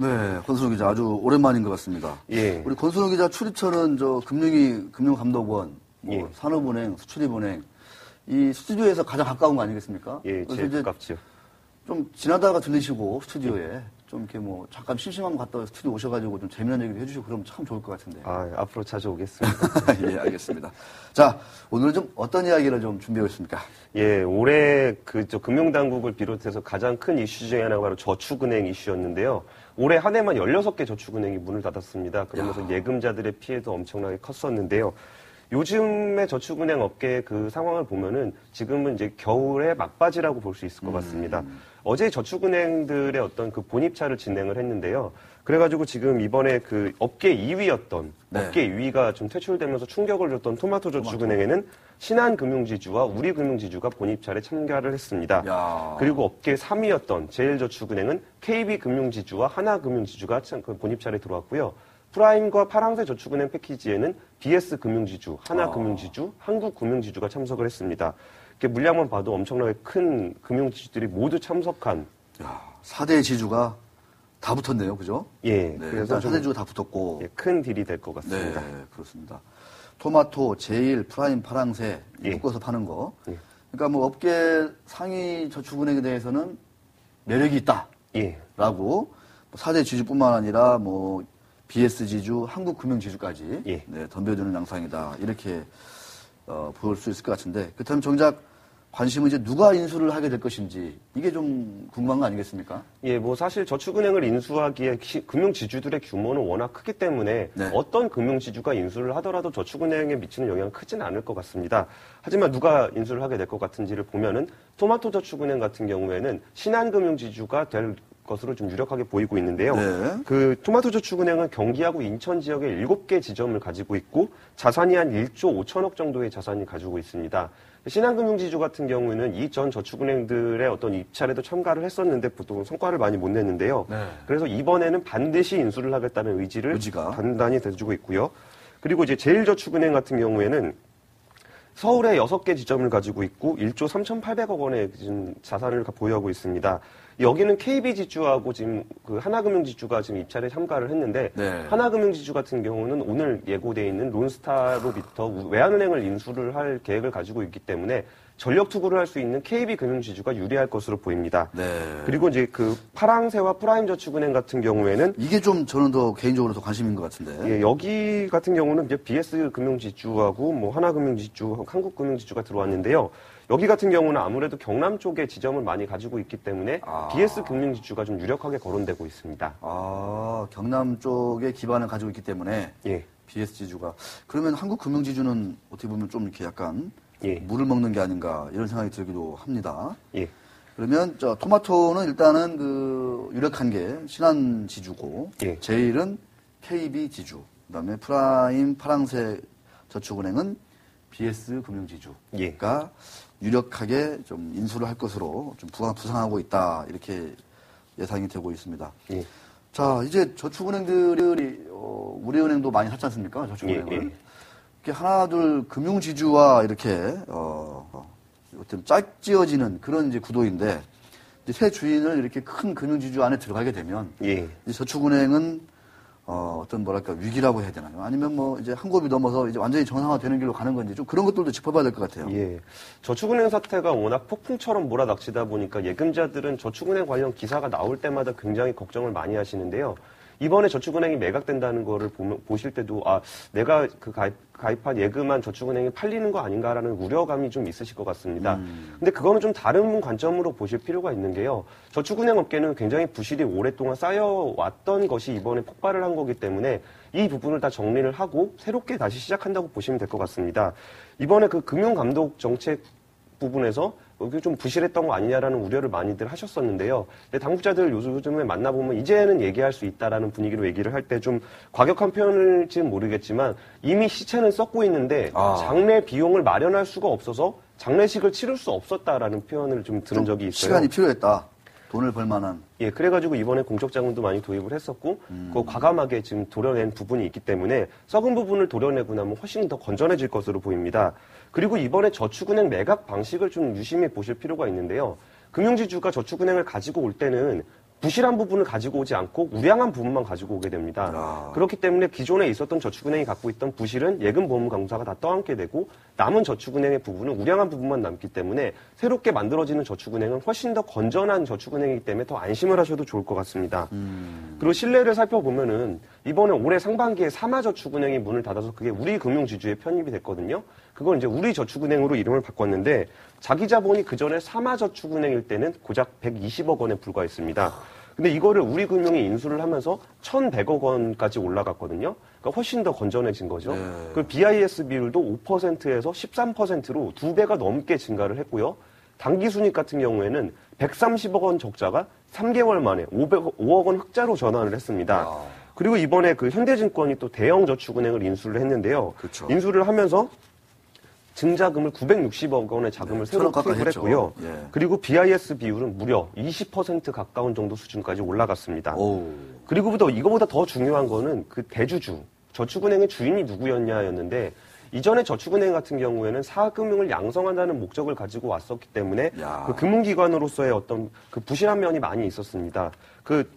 네, 권순우 기자 아주 오랜만인 것 같습니다. 예. 우리 권순우 기자 출입처는 금융감독원, 예. 산업은행, 수출입은행 이 스튜디오에서 가장 가까운 거 아니겠습니까? 예, 제일 가깝죠. 좀 지나다가 들리시고 스튜디오에 좀 이렇게 잠깐 심심하면 갔다 스튜디오 오셔가지고 좀 재미난 얘기도 해주시고 그러면 참 좋을 것 같은데. 앞으로 자주 오겠습니다. 예, 알겠습니다. 자, 오늘은 좀 어떤 이야기를 좀 준비해 오셨습니까? 예, 올해 금융당국을 비롯해서 가장 큰 이슈 중에 하나가 바로 저축은행 이슈였는데요. 올해 한 해만 16개 저축은행이 문을 닫았습니다. 그러면서 예금자들의 피해도 엄청나게 컸었는데요. 요즘의 저축은행 업계의 그 상황을 보면은 지금은 이제 겨울의 막바지라고 볼 수 있을 것 같습니다. 어제 저축은행들의 어떤 그 본입차를 진행을 했는데요. 그래가지고 지금 이번에 그 업계 2위였던, 업계 2위가 좀 퇴출되면서 충격을 줬던 토마토저축은행에는 신한금융지주와 우리금융지주가 본입차에 참가를 했습니다. 그리고 업계 3위였던 제일저축은행은 KB금융지주와 하나금융지주가 본입차에 들어왔고요. 프라임과 파랑새 저축은행 패키지에는 BS금융지주, 하나금융지주, 한국금융지주가 참석을 했습니다. 이렇게 물량만 봐도 엄청나게 큰 금융지주들이 모두 참석한. 4대 지주가 다 붙었네요, 그죠? 예. 네, 그래서 4대 지주가 다 붙었고. 예, 큰 딜이 될 것 같습니다. 네, 그렇습니다. 토마토, 제일, 프라임, 파랑새 묶어서 파는 거. 예. 그러니까 업계 상위 저축은행에 대해서는 매력이 있다. 예. 라고 4대 지주뿐만 아니라 BS지주, 한국금융지주까지 예. 덤벼드는 양상이다. 이렇게 볼 수 있을 것 같은데 그렇다면 정작 관심은 이제 누가 인수를 하게 될 것인지 이게 좀 궁금한 거 아니겠습니까? 예, 사실 저축은행을 인수하기에 금융지주들의 규모는 워낙 크기 때문에 어떤 금융지주가 인수를 하더라도 저축은행에 미치는 영향은 크진 않을 것 같습니다. 하지만 누가 인수를 하게 될 것 같은지를 보면은 토마토저축은행 같은 경우에는 신한금융지주가 될 것으로 좀 유력하게 보이고 있는데요. 그 토마토저축은행은 경기하고 인천 지역에 7개 지점을 가지고 있고 자산이 한 1조 5천억 정도의 자산이 가지고 있습니다. 신한금융지주 같은 경우에는 이 전 저축은행들의 어떤 입찰에도 참가를 했었는데 보통 성과를 많이 못 냈는데요. 그래서 이번에는 반드시 인수를 하겠다는 의지가 단단히 대주고 있고요. 그리고 이제 제일저축은행 같은 경우에는 서울에 6개 지점을 가지고 있고 1조 3,800억 원의 지금 자산을 보유하고 있습니다. 여기는 KB지주하고 지금 그 하나금융지주가 지금 입찰에 참가를 했는데 하나금융지주 같은 경우는 오늘 예고돼 있는 론스타로부터 외환은행을 인수를 할 계획을 가지고 있기 때문에 전력 투구를 할 수 있는 KB금융지주가 유리할 것으로 보입니다. 그리고 이제 그 파랑새와 프라임저축은행 같은 경우에는 이게 좀 저는 더 개인적으로 더 관심인 것 같은데. 예, 여기 같은 경우는 이제 BS금융지주하고 하나금융지주, 한국금융지주가 들어왔는데요. 여기 같은 경우는 아무래도 경남 쪽에 지점을 많이 가지고 있기 때문에 BS금융지주가 좀 유력하게 거론되고 있습니다. 경남 쪽에 기반을 가지고 있기 때문에 BS지주가. 그러면 한국금융지주는 어떻게 보면 좀 이렇게 약간 물을 먹는 게 아닌가 이런 생각이 들기도 합니다. 그러면 토마토는 일단은 그 유력한 게 신한지주고 제일은 KB지주, 그다음에 프라임 파랑새 저축은행은 BS금융지주가 유력하게 좀 인수를 할 것으로 좀 부상하고 있다 이렇게 예상이 되고 있습니다. 자, 이제 저축은행들이 우리은행도 많이 샀지 않습니까? 저축은행을. 이렇게 하나둘 금융지주와 이렇게 어떤 짝지어지는 그런 이제 구도인데 이제 새 주인을 이렇게 큰 금융지주 안에 들어가게 되면 이제 저축은행은 어떤 위기라고 해야 되나요? 아니면 이제 한 곱이 넘어서 이제 완전히 정상화되는 길로 가는 건지 좀 그런 것들도 짚어봐야 될 것 같아요. 저축은행 사태가 워낙 폭풍처럼 몰아닥치다 보니까 예금자들은 저축은행 관련 기사가 나올 때마다 굉장히 걱정을 많이 하시는데요. 이번에 저축은행이 매각된다는 거를 보실 때도 내가 그 가입한 예금한 저축은행이 팔리는 거 아닌가라는 우려감이 좀 있으실 것 같습니다. 근데 그거는 좀 다른 관점으로 보실 필요가 있는 게요. 저축은행 업계는 굉장히 부실이 오랫동안 쌓여왔던 것이 이번에 폭발을 한 거기 때문에 이 부분을 다 정리를 하고 새롭게 다시 시작한다고 보시면 될 것 같습니다. 이번에 그 금융감독 정책 부분에서 이게 좀 부실했던 거 아니냐라는 우려를 많이들 하셨었는데요. 근데 당국자들 요즘에 만나보면 이제는 얘기할 수 있다라는 분위기로 얘기를 할 때 좀 과격한 표현일지는 모르겠지만 이미 시체는 썩고 있는데 장례 비용을 마련할 수가 없어서 장례식을 치를 수 없었다라는 표현을 좀 들은 적이 있어요. 시간이 필요했다. 돈을 벌 만한. 그래가지고 이번에 공적 자금도 많이 도입을 했었고, 그거 과감하게 지금 도려낸 부분이 있기 때문에 썩은 부분을 도려내고 나면 훨씬 더 건전해질 것으로 보입니다. 그리고 이번에 저축은행 매각 방식을 좀 유심히 보실 필요가 있는데요. 금융지주가 저축은행을 가지고 올 때는 부실한 부분을 가지고 오지 않고 우량한 부분만 가지고 오게 됩니다. 그렇기 때문에 기존에 있었던 저축은행이 갖고 있던 부실은 예금보험공사가 다 떠안게 되고 남은 저축은행의 부분은 우량한 부분만 남기 때문에 새롭게 만들어지는 저축은행은 훨씬 더 건전한 저축은행이기 때문에 더 안심을 하셔도 좋을 것 같습니다. 그리고 실내를 살펴보면은 이번에 올해 상반기에 사마저축은행이 문을 닫아서 그게 우리금융지주에 편입이 됐거든요. 그걸 이제 우리저축은행으로 이름을 바꿨는데 자기 자본이 그전에 사마저축은행일 때는 고작 120억 원에 불과했습니다. 근데 이거를 우리금융이 인수를 하면서 1,100억 원까지 올라갔거든요. 그러니까 훨씬 더 건전해진 거죠. 그 BIS 비율도 5%에서 13%로 2배가 넘게 증가를 했고요. 당기순이익 같은 경우에는 130억 원 적자가 3개월 만에 5억 원 흑자로 전환을 했습니다. 그리고 이번에 그 현대증권이 또 대형 저축은행을 인수를 했는데요. 그렇죠. 인수를 하면서 증자금을 960억 원의 자금을 새로 투입을 했고요. 그리고 BIS 비율은 무려 20% 가까운 정도 수준까지 올라갔습니다. 그리고 이거보다 더 중요한 거는 그 대주주, 저축은행의 주인이 누구였냐였는데 이전에 저축은행 같은 경우에는 사금융을 양성한다는 목적을 가지고 왔었기 때문에 그 금융기관으로서의 어떤 그 부실한 면이 많이 있었습니다. 그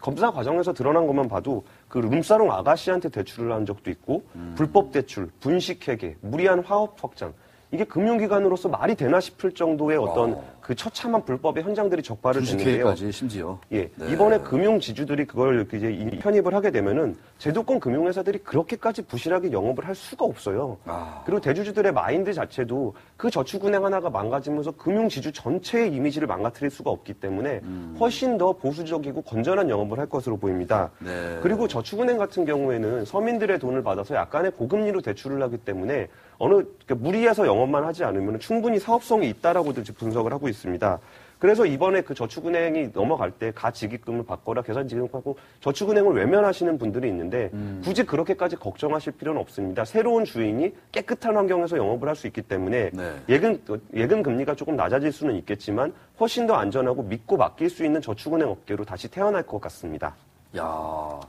검사 과정에서 드러난 것만 봐도 그 룸사롱 아가씨한테 대출을 한 적도 있고 불법 대출, 분식회계, 무리한 화업 확장 이게 금융기관으로서 말이 되나 싶을 정도의 어떤 그 처참한 불법의 현장들이 적발을 됐는데요. 분식회계까지 심지어. 예, 네. 이번에 금융지주들이 그걸 이제 편입을 하게 되면은 제도권 금융회사들이 그렇게까지 부실하게 영업을 할 수가 없어요. 그리고 대주주들의 마인드 자체도 그 저축은행 하나가 망가지면서 금융지주 전체의 이미지를 망가뜨릴 수가 없기 때문에 훨씬 더 보수적이고 건전한 영업을 할 것으로 보입니다. 네. 그리고 저축은행 같은 경우에는 서민들의 돈을 받아서 약간의 고금리로 대출을 하기 때문에 그러니까 무리해서 영업만 하지 않으면 충분히 사업성이 있다라고도 분석을 하고 있습니다. 그래서 이번에 그 저축은행이 넘어갈 때 가지기금을 받거나 계산지급을 받고 저축은행을 외면하시는 분들이 있는데 굳이 그렇게까지 걱정하실 필요는 없습니다. 새로운 주인이 깨끗한 환경에서 영업을 할 수 있기 때문에 예금 금리가 조금 낮아질 수는 있겠지만 훨씬 더 안전하고 믿고 맡길 수 있는 저축은행 업계로 다시 태어날 것 같습니다. 야,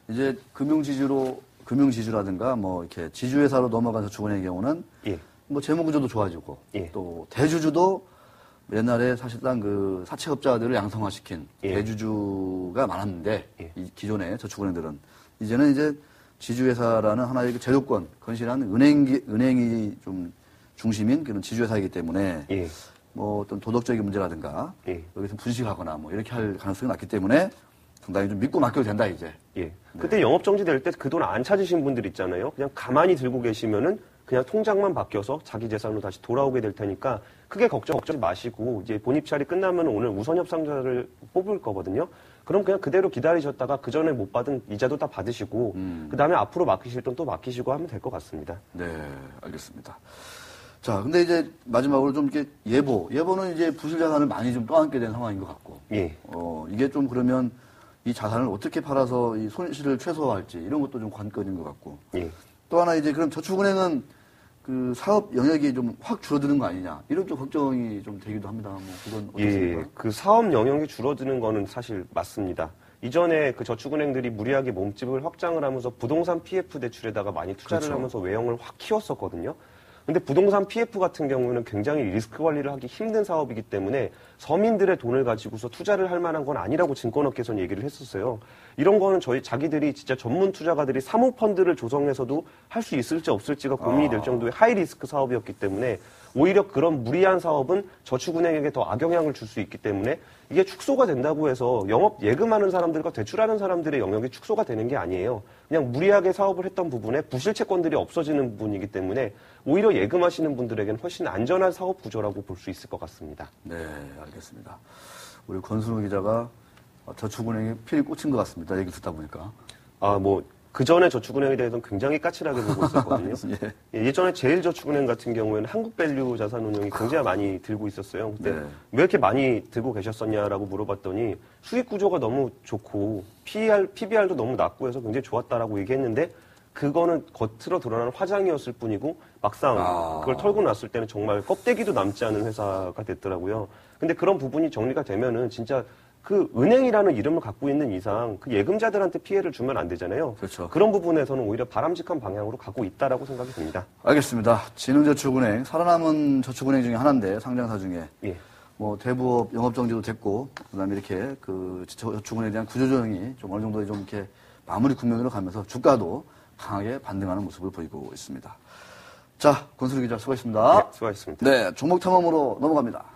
이제 금융지주라든가 뭐 이렇게 지주회사로 넘어간 저축은행의 경우는 뭐 재무구조도 좋아지고 또 대주주도 옛날에 사실상 그 사채업자들을 양성화시킨 대주주가 많았는데 이 기존의 저축은행들은 이제는 이제 지주회사라는 하나의 그 제도권 건실한 은행이 좀 중심인 그런 지주회사이기 때문에 뭐 어떤 도덕적인 문제라든가 여기서 분식하거나 뭐 이렇게 할 가능성이 낮기 때문에 상당히 좀 믿고 맡겨도 된다 이제. 그때 영업 정지될 때 그 돈 안 찾으신 분들 있잖아요. 그냥 가만히 들고 계시면은 그냥 통장만 바뀌어서 자기 재산으로 다시 돌아오게 될 테니까 크게 걱정하지 마시고 이제 본입찰이 끝나면 오늘 우선 협상자를 뽑을 거거든요. 그럼 그냥 그대로 기다리셨다가 그 전에 못 받은 이자도 다 받으시고 그 다음에 앞으로 맡기실 돈 또 맡기시고 하면 될 것 같습니다. 네, 알겠습니다. 자, 근데 이제 마지막으로 좀 이렇게 예보는 이제 부실 자산을 많이 좀 떠안게 된 상황인 것 같고, 이게 좀 그러면 이 자산을 어떻게 팔아서 이 손실을 최소화할지 이런 것도 좀 관건인 것 같고, 또 하나 이제 그럼 저축은행은 그 사업 영역이 좀 확 줄어드는 거 아니냐 이런 좀 걱정이 좀 되기도 합니다. 뭐 그건 어떻습니까? 그 사업 영역이 줄어드는 거는 사실 맞습니다. 이전에 그 저축은행들이 무리하게 몸집을 확장을 하면서 부동산 PF 대출에다가 많이 투자를 하면서 외형을 확 키웠었거든요. 근데 부동산 PF 같은 경우는 굉장히 리스크 관리를 하기 힘든 사업이기 때문에 서민들의 돈을 가지고서 투자를 할 만한 건 아니라고 증권업계에서는 얘기를 했었어요. 이런 거는 자기들이 진짜 전문 투자가들이 사모펀드를 조성해서도 할 수 있을지 없을지가 고민이 될 정도의 하이 리스크 사업이었기 때문에 오히려 그런 무리한 사업은 저축은행에게 더 악영향을 줄 수 있기 때문에 이게 축소가 된다고 해서 영업 예금하는 사람들과 대출하는 사람들의 영역이 축소가 되는 게 아니에요. 그냥 무리하게 사업을 했던 부분에 부실 채권들이 없어지는 부분이기 때문에 오히려 예금하시는 분들에게는 훨씬 안전한 사업 구조라고 볼 수 있을 것 같습니다. 네, 알겠습니다. 우리 권순우 기자가 저축은행에 필이 꽂힌 것 같습니다. 얘기 듣다 보니까. 그 전에 저축은행에 대해서는 굉장히 까칠하게 보고 있었거든요. 예전에 제일저축은행 같은 경우에는 한국밸류 자산운용이 굉장히 많이 들고 있었어요. 근데 왜 이렇게 많이 들고 계셨었냐라고 물어봤더니 수익 구조가 너무 좋고 PBR도 너무 낮고 해서 굉장히 좋았다라고 얘기했는데 그거는 겉으로 드러나는 화장이었을 뿐이고 막상 그걸 털고 났을 때는 정말 껍데기도 남지 않은 회사가 됐더라고요. 근데 그런 부분이 정리가 되면은 진짜 그 은행이라는 이름을 갖고 있는 이상 그 예금자들한테 피해를 주면 안 되잖아요. 그렇죠. 그런 부분에서는 오히려 바람직한 방향으로 가고 있다라고 생각이 듭니다. 알겠습니다. 진흥저축은행 살아남은 저축은행 중에 하나인데 상장사 중에 뭐 대부업 영업 정지도 됐고 그다음에 이렇게 그 저축은행에 대한 구조조정이 좀 어느 정도 좀 이렇게 마무리 국면으로 가면서 주가도 강하게 반등하는 모습을 보이고 있습니다. 자, 권순우 기자 수고했습니다. 네, 수고하셨습니다. 네, 종목 탐험으로 넘어갑니다.